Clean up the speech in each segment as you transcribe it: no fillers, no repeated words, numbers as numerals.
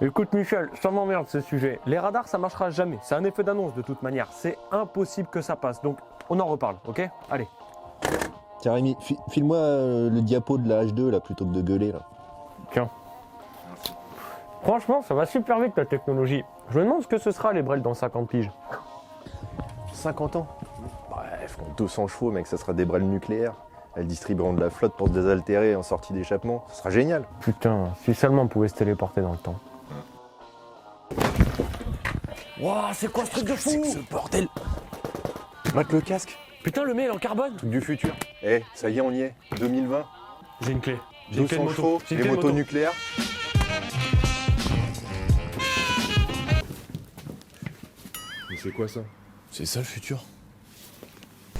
Écoute Michel, ça m'emmerde ce sujet. Les radars ça marchera jamais, c'est un effet d'annonce de toute manière. C'est impossible que ça passe, donc on en reparle, ok? Allez. Tiens Rémi, file-moi le diapo de la H2 là plutôt que de gueuler là. Tiens. Franchement, ça va super vite la technologie. Je me demande ce que ce sera les Brel dans 50 piges. 50 ans. Bref, compte 200 chevaux mec, ça sera des brels nucléaires. Elles distribueront de la flotte pour se désaltérer en sortie d'échappement. Ça sera génial. Putain, si seulement on pouvait se téléporter dans le temps. Wouah, c'est quoi ce truc de fou? C'est que ce bordel. Mate le casque. Putain, le mail en carbone. Truc du futur. Eh, ça y est, on y est. 2020. J'ai une clé. J'ai une clé de 200 moto. chevaux, J'ai une les clé de motos moto. nucléaires. Mais c'est quoi ça? C'est ça le futur.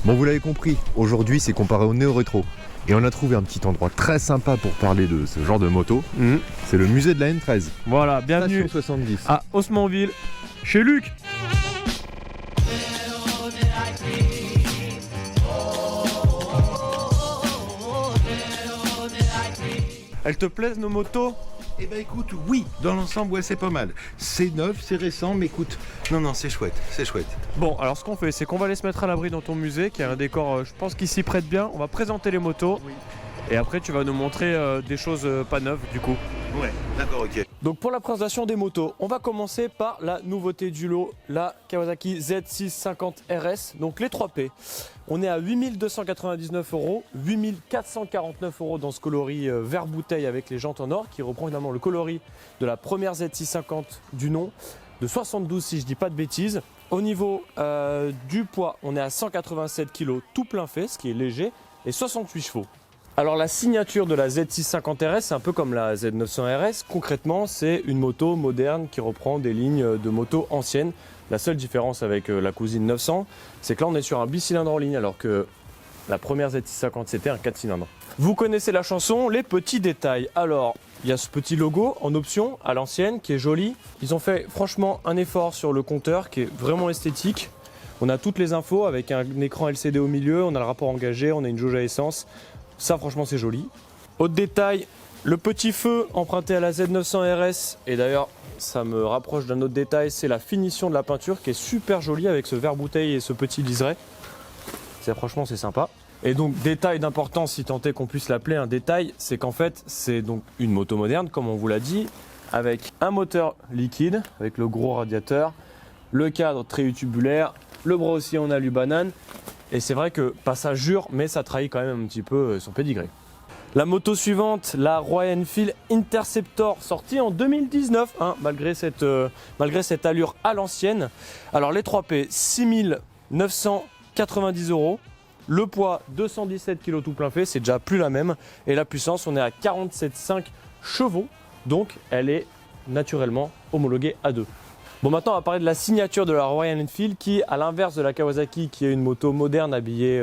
Bon, vous l'avez compris, aujourd'hui c'est comparé au néo-rétro. Et on a trouvé un petit endroit très sympa pour parler de ce genre de moto. C'est le musée de la N13. Voilà, bienvenue Station 70. à Haussmanville, chez Luc. Elles te plaisent nos motos? Eh ben écoute, oui, dans l'ensemble, ouais, c'est pas mal. C'est neuf, c'est récent, mais écoute, non, c'est chouette, c'est chouette. Bon, alors ce qu'on fait, c'est qu'on va aller se mettre à l'abri dans ton musée, qui a un décor, je pense, qui s'y prête bien. On va présenter les motos. Oui. Et après, tu vas nous montrer des choses pas neuves, du coup. Ouais, d'accord, ok. Donc pour la présentation des motos, on va commencer par la nouveauté du lot, la Kawasaki Z650 RS, donc les 3P. On est à 8299 €, 8449 € dans ce coloris vert bouteille avec les jantes en or, qui reprend évidemment le coloris de la première Z650 du nom, de 72 si je dis pas de bêtises. Au niveau du poids, on est à 187 kg tout plein fait, ce qui est léger, et 68 chevaux. Alors la signature de la Z650 RS, c'est un peu comme la Z900 RS. Concrètement, c'est une moto moderne qui reprend des lignes de moto anciennes. La seule différence avec la cousine 900, c'est que là on est sur un bicylindre en ligne alors que la première Z650 c'était un 4 cylindres. Vous connaissez la chanson, les petits détails. Alors, il y a ce petit logo en option à l'ancienne qui est joli. Ils ont fait franchement un effort sur le compteur qui est vraiment esthétique. On a toutes les infos avec un écran LCD au milieu, on a le rapport engagé, on a une jauge à essence. Ça franchement c'est joli. Autre détail, le petit feu emprunté à la Z900 RS, et d'ailleurs ça me rapproche d'un autre détail, c'est la finition de la peinture qui est super jolie avec ce verre bouteille et ce petit liseré. Franchement c'est sympa. Et donc détail d'importance, si tant est qu'on puisse l'appeler un détail, c'est qu'en fait c'est donc une moto moderne comme on vous l'a dit, avec un moteur liquide, avec le gros radiateur, le cadre trétubulaire, le bras aussi en alu banane. Et c'est vrai que passage dur, mais ça trahit quand même un petit peu son pédigré. La moto suivante, la Royal Enfield Interceptor, sortie en 2019, hein, malgré cette allure à l'ancienne. Alors les 3P, 6990 €. Le poids, 217 kg tout plein fait, c'est déjà plus la même. Et la puissance, on est à 47,5 chevaux. Donc elle est naturellement homologuée à 2. Bon, maintenant on va parler de la signature de la Royal Enfield qui, à l'inverse de la Kawasaki qui est une moto moderne habillée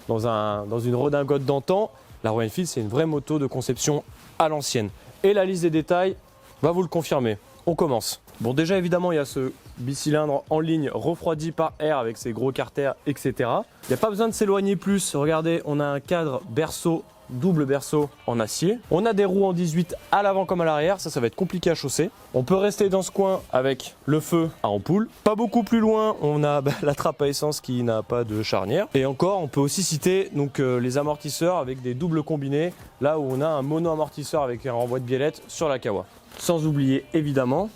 dans une redingote d'antan, la Royal Enfield c'est une vraie moto de conception à l'ancienne. Et la liste des détails va vous le confirmer. On commence. Bon, déjà évidemment il y a ce bicylindre en ligne refroidi par air avec ses gros carters, etc. Il n'y a pas besoin de s'éloigner plus. Regardez, on a un cadre berceau, double berceau en acier. On a des roues en 18 à l'avant comme à l'arrière, ça va être compliqué à chausser. On peut rester dans ce coin avec le feu à ampoule. Pas beaucoup plus loin, on a la trappe à essence qui n'a pas de charnière. Et encore, on peut aussi citer donc, les amortisseurs avec des doubles combinés, là où on a un mono amortisseur avec un renvoi de biellette sur la Kawa. Sans oublier évidemment,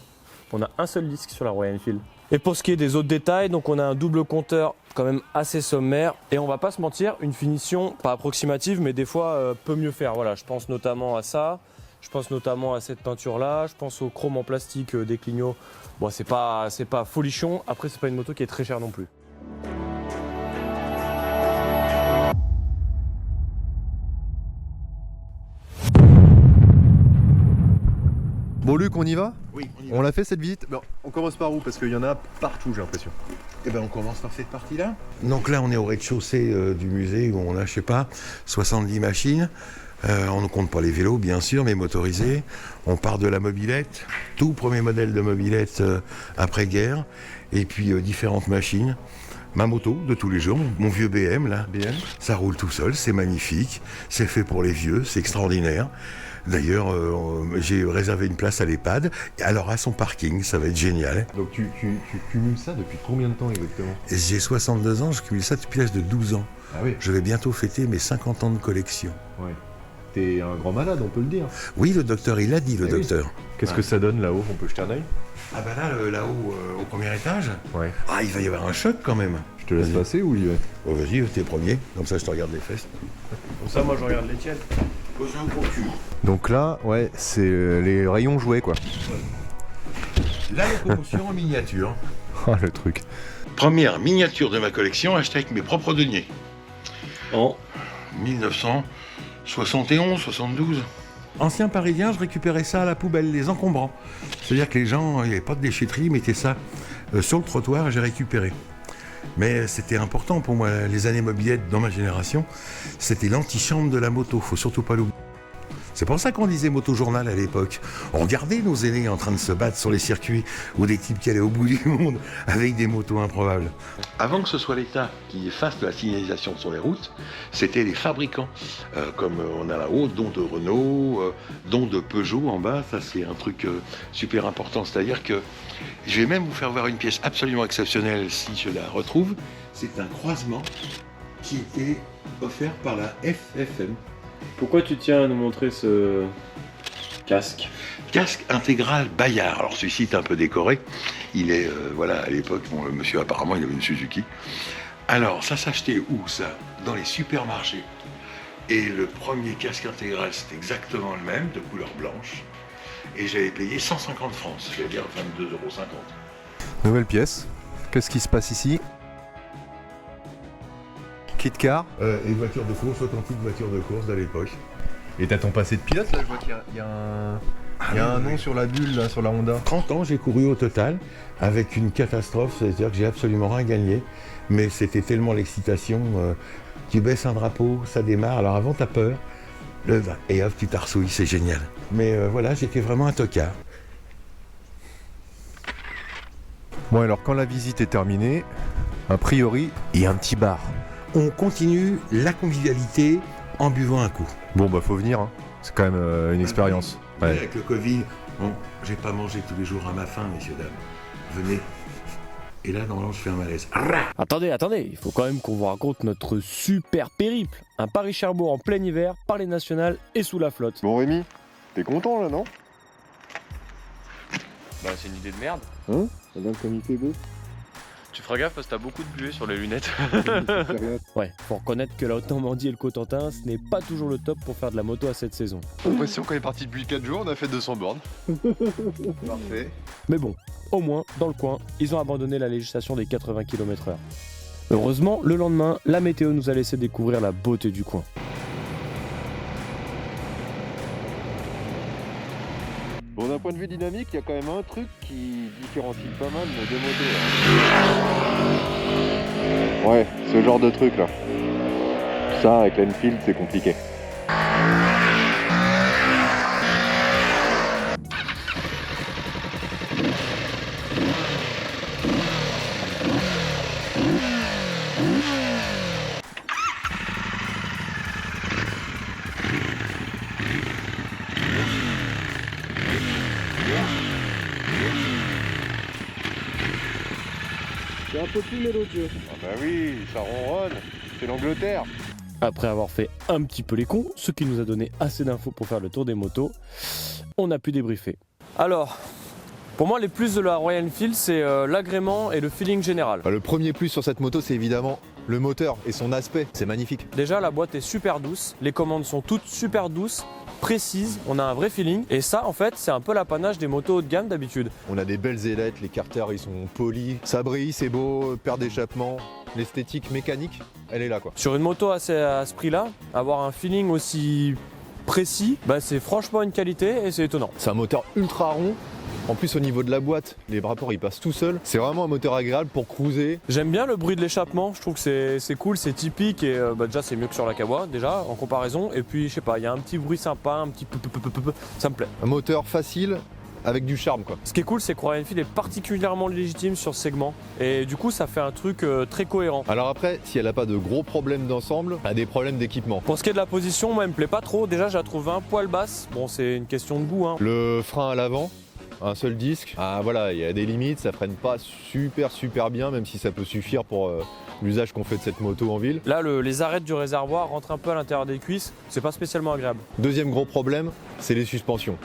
on a un seul disque sur la Royal Enfield. Et pour ce qui est des autres détails, donc on a un double compteur quand même assez sommaire. Et on va pas se mentir, une finition pas approximative, mais des fois peut mieux faire. Voilà, je pense notamment à ça, je pense notamment à cette peinture là, je pense au chrome en plastique des Clignot. Bon, c'est pas folichon. Après, c'est pas une moto qui est très chère non plus. Bon Luc, on y va? Oui, on y On l'a fait cette visite? Bon, on commence par où? Parce qu'il y en a partout, j'ai l'impression. Eh ben on commence par cette partie-là. Donc là, on est au rez-de-chaussée du musée où on a, je sais pas, 70 machines. On ne compte pas les vélos, bien sûr, mais motorisés. On part de la mobilette, tout premier modèle de mobilette après-guerre, et puis différentes machines. Ma moto de tous les jours, mon vieux BM là. BM. Ça roule tout seul, c'est magnifique, c'est fait pour les vieux, c'est extraordinaire. D'ailleurs, j'ai réservé une place à l'EHPAD, alors à son parking, ça va être génial. Donc tu cumules ça depuis combien de temps exactement? J'ai 62 ans, je cumule ça depuis l'âge de 12 ans. Ah oui. Je vais bientôt fêter mes 50 ans de collection. Ouais. T'es un grand malade, on peut le dire. Oui, le docteur, il l'a dit, le Eh oui. docteur. Qu'est-ce que ça donne là-haut? On peut jeter un œil? Ah bah là-haut, au premier étage, Ouais. ah, il va y avoir un choc quand même. Je te laisse Vas-y. passer ou il y va? Oh, vas-y, t'es premier, comme ça je te regarde les fesses. Pour ça, moi, je regarde les tiennes. J'ai un gros cul. Donc là, ouais, c'est les rayons jouets quoi. La locomotion en miniature. Oh le truc. Première miniature de ma collection achetée avec mes propres deniers. En 1971, 72. Ancien parisien, je récupérais ça à la poubelle, les encombrants. C'est-à-dire que les gens, il n'y avait pas de déchetterie, ils mettaient ça sur le trottoir et j'ai récupéré. Mais c'était important pour moi, les années mobilettes dans ma génération, c'était l'antichambre de la moto, faut surtout pas l'oublier. C'est pour ça qu'on disait motojournal à l'époque. On regardait nos aînés en train de se battre sur les circuits ou des types qui allaient au bout du monde avec des motos improbables. Avant que ce soit l'État qui fasse la signalisation sur les routes, c'était les fabricants, comme on a là-haut, dont de Renault, dont de Peugeot en bas. Ça, c'est un truc super important. C'est-à-dire que je vais même vous faire voir une pièce absolument exceptionnelle si je la retrouve. C'est un croisement qui était offert par la FFM. Pourquoi tu tiens à nous montrer ce casque? Casque intégral Bayard. Alors celui-ci est un peu décoré. Il est, voilà, à l'époque, bon, le monsieur apparemment il avait une Suzuki. Alors ça s'achetait où ça? Dans les supermarchés. Et le premier casque intégral c'est exactement le même, de couleur blanche. Et j'avais payé 150 francs, c'est-à-dire 22,50 €. Nouvelle pièce. Qu'est-ce qui se passe ici? Kit car. Et voiture de course, authentique voiture de course de l'époque. Et t'as ton passé de pilote là? Je vois qu'il y a un nom sur la bulle là, sur la Honda. 30 ans j'ai couru au total, avec une catastrophe, c'est-à-dire que j'ai absolument rien gagné. Mais c'était tellement l'excitation, tu baisses un drapeau, ça démarre, alors avant t'as peur, et hop tu t'arsouilles, c'est génial. Mais voilà, j'étais vraiment un tocard. Bon alors quand la visite est terminée, a priori, il y a un petit bar. On continue la convivialité en buvant un coup. Bon bah faut venir, hein. C'est quand même une expérience. Ouais. Ouais. Avec le Covid, bon, j'ai pas mangé tous les jours à ma faim, messieurs, dames. Venez. Et là, normalement, je fais un malaise. Attendez, il faut quand même qu'on vous raconte notre super périple. Un Paris-Cherbourg en plein hiver, par les nationales et sous la flotte. Bon Rémi, t'es content là non? Bah c'est une idée de merde. Hein? Madame comme il fait beau. Tu feras gaffe parce que t'as beaucoup de buée sur les lunettes. Ouais, faut reconnaître que la Haute-Normandie et le Cotentin, ce n'est pas toujours le top pour faire de la moto à cette saison. Impression qu'on est parti depuis 4 jours, on a fait 200 bornes. Parfait. Mais bon, au moins, dans le coin, ils ont abandonné la législation des 80 km/h. Heureusement, le lendemain, la météo nous a laissé découvrir la beauté du coin. Bon, d'un point de vue dynamique, il y a quand même un truc qui différencie pas mal nos deux motos. Là. Ouais, ce genre de truc là. Ça, avec l'Enfield, c'est compliqué. C'est un peu plus mélodieux. Ah bah oui, ça ronronne. C'est l'Angleterre. Après avoir fait un petit peu les cons, ce qui nous a donné assez d'infos pour faire le tour des motos, on a pu débriefer. Alors, pour moi les plus de la Royal Enfield, c'est l'agrément et le feeling général. Bah, le premier plus sur cette moto, c'est évidemment le moteur et son aspect. C'est magnifique. Déjà la boîte est super douce, les commandes sont toutes super douces, précises, on a un vrai feeling. Et ça en fait c'est un peu l'apanage des motos haut de gamme d'habitude. On a des belles ailettes, les carters ils sont polis, ça brille, c'est beau, paire d'échappement. L'esthétique mécanique, elle est là quoi. Sur une moto à ce prix-là, avoir un feeling aussi précis, bah, c'est franchement une qualité et c'est étonnant. C'est un moteur ultra rond. En plus au niveau de la boîte, les rapports ils passent tout seuls. C'est vraiment un moteur agréable pour cruiser. J'aime bien le bruit de l'échappement, je trouve que c'est cool, c'est typique et déjà c'est mieux que sur la Kawa déjà en comparaison. Et puis je sais pas, il y a un petit bruit sympa, un petit peu, ça me plaît. Un moteur facile avec du charme quoi. Ce qui est cool, c'est que Royal Enfield est particulièrement légitime sur ce segment. Et du coup, ça fait un truc très cohérent. Alors après, si elle n'a pas de gros problèmes d'ensemble, elle a des problèmes d'équipement. Pour ce qui est de la position, moi, elle me plaît pas trop. Déjà, je la trouve un poil basse. Bon, c'est une question de goût. Hein. Le frein à l'avant, un seul disque, ah voilà, il y a des limites, ça freine pas super bien, même si ça peut suffire pour l'usage qu'on fait de cette moto en ville. Là, les arêtes du réservoir rentrent un peu à l'intérieur des cuisses. C'est pas spécialement agréable. Deuxième gros problème, c'est les suspensions.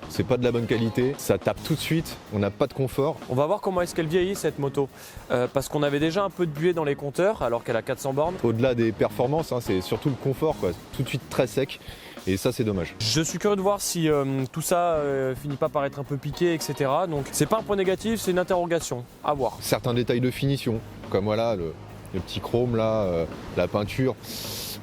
C'est pas de la bonne qualité, ça tape tout de suite, on n'a pas de confort. On va voir comment est-ce qu'elle vieillit cette moto. Parce qu'on avait déjà un peu de buée dans les compteurs alors qu'elle a 400 bornes. Au-delà des performances, hein, c'est surtout le confort, quoi. Tout de suite très sec. Et ça, c'est dommage. Je suis curieux de voir si tout ça finit pas par être un peu piqué, etc. Donc c'est pas un point négatif, c'est une interrogation. À voir. Certains détails de finition, comme voilà, le petit chrome là, la peinture.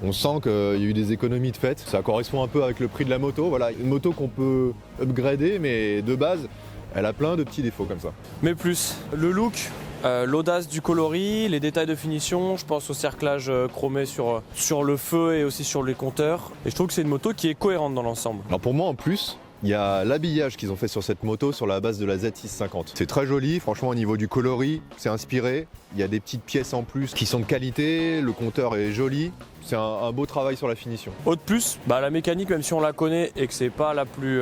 On sent qu'il y a eu des économies de fait. Ça correspond un peu avec le prix de la moto. Voilà, une moto qu'on peut upgrader, mais de base, elle a plein de petits défauts comme ça. Mais plus, le look, l'audace du coloris, les détails de finition, je pense au cerclage chromé sur le feu et aussi sur les compteurs. Et je trouve que c'est une moto qui est cohérente dans l'ensemble. Alors pour moi, en plus, il y a l'habillage qu'ils ont fait sur cette moto sur la base de la Z650. C'est très joli, franchement au niveau du coloris, c'est inspiré. Il y a des petites pièces en plus qui sont de qualité, le compteur est joli. C'est un beau travail sur la finition. Autre plus, la mécanique, même si on la connaît et que c'est pas la plus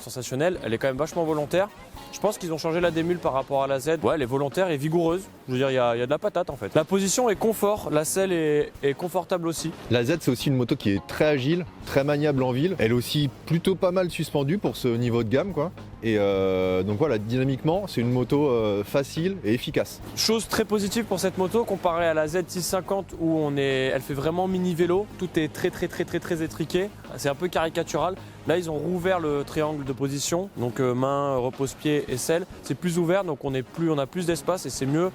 sensationnelle, elle est quand même vachement volontaire. Je pense qu'ils ont changé la démule par rapport à la Z. Ouais, elle est volontaire et vigoureuse. Je veux dire, il y a de la patate en fait. La position est confort, la selle est confortable aussi. La Z, c'est aussi une moto qui est très agile, très maniable en ville. Elle est aussi plutôt pas mal suspendue pour ce niveau de gamme, quoi. Et donc voilà, dynamiquement, c'est une moto facile et efficace. Chose très positive pour cette moto comparée à la Z650 où elle fait vraiment mini vélo. Tout est très étriqué. C'est un peu caricatural. Là, ils ont rouvert le triangle de position, donc main, repose-pied et selle. C'est plus ouvert, donc on a plus d'espace et c'est mieux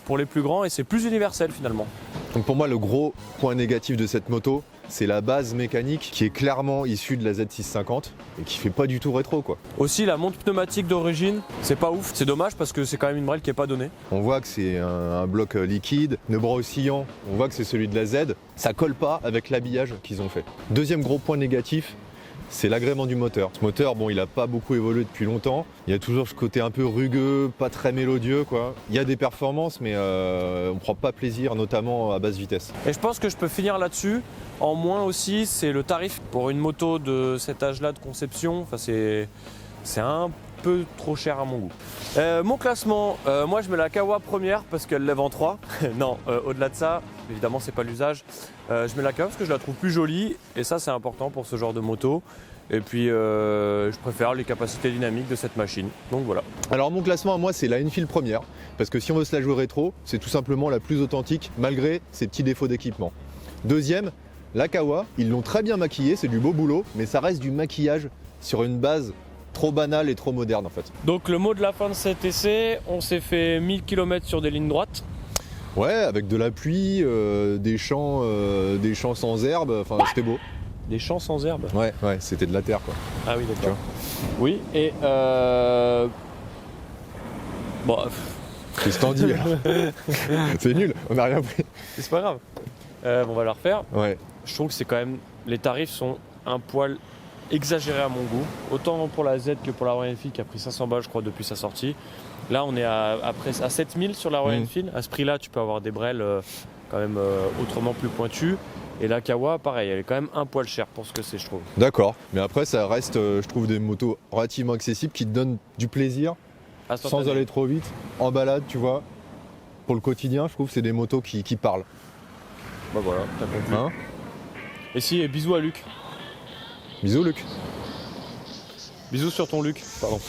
pour les plus grands et c'est plus universel finalement. Donc pour moi, le gros point négatif de cette moto, c'est la base mécanique qui est clairement issue de la Z650 et qui fait pas du tout rétro quoi. Aussi la monte pneumatique d'origine, c'est pas ouf, c'est dommage parce que c'est quand même une brelle qui est pas donnée. On voit que c'est un bloc liquide, le bras oscillant, on voit que c'est celui de la Z, ça colle pas avec l'habillage qu'ils ont fait. Deuxième gros point négatif, c'est l'agrément du moteur. Ce moteur, bon, il a pas beaucoup évolué depuis longtemps. Il y a toujours ce côté un peu rugueux, pas très mélodieux, quoi. Il y a des performances, mais on prend pas plaisir, notamment à basse vitesse. Et je pense que je peux finir là-dessus. En moins aussi, c'est le tarif. Pour une moto de cet âge-là de conception, c'est un peu trop cher à mon goût. Mon classement, moi je mets la Kawa première parce qu'elle lève en 3. Non, au-delà de ça, évidemment c'est pas l'usage. Je mets la Kawa parce que je la trouve plus jolie et ça c'est important pour ce genre de moto. Et puis je préfère les capacités dynamiques de cette machine. Donc voilà. Alors mon classement à moi c'est la Enfield première. Parce que si on veut se la jouer rétro, c'est tout simplement la plus authentique malgré ses petits défauts d'équipement. Deuxième, la Kawa, ils l'ont très bien maquillée, c'est du beau boulot, mais ça reste du maquillage sur une base trop banale et trop moderne en fait. Donc le mot de la fin de cet essai, on s'est fait 1000 km sur des lignes droites. Ouais, avec de la pluie, des champs sans herbe, enfin c'était beau. Des champs sans herbe. Ouais, c'était de la terre quoi. Ah oui, d'accord. Oui, et bon, qu'est-ce que t'en dis? C'est nul, on n'a rien pris. c'est pas grave. On va la refaire. Ouais. Je trouve que c'est quand même, les tarifs sont un poil exagérés à mon goût. Autant pour la Z que pour la Royal Enfield qui a pris 500 balles je crois depuis sa sortie. Là on est à 7000 sur la Royal Enfield. À ce prix-là tu peux avoir des brels quand même autrement plus pointus. Et la Kawa pareil, elle est quand même un poil chère pour ce que c'est je trouve. D'accord, mais après ça reste je trouve des motos relativement accessibles qui te donnent du plaisir sans aller trop vite, en balade tu vois. Pour le quotidien je trouve que c'est des motos qui parlent. Bah voilà, t'as compris. Hein? Et si, bisous à Luc. Bisous Luc. Bisous sur ton Luc, pardon.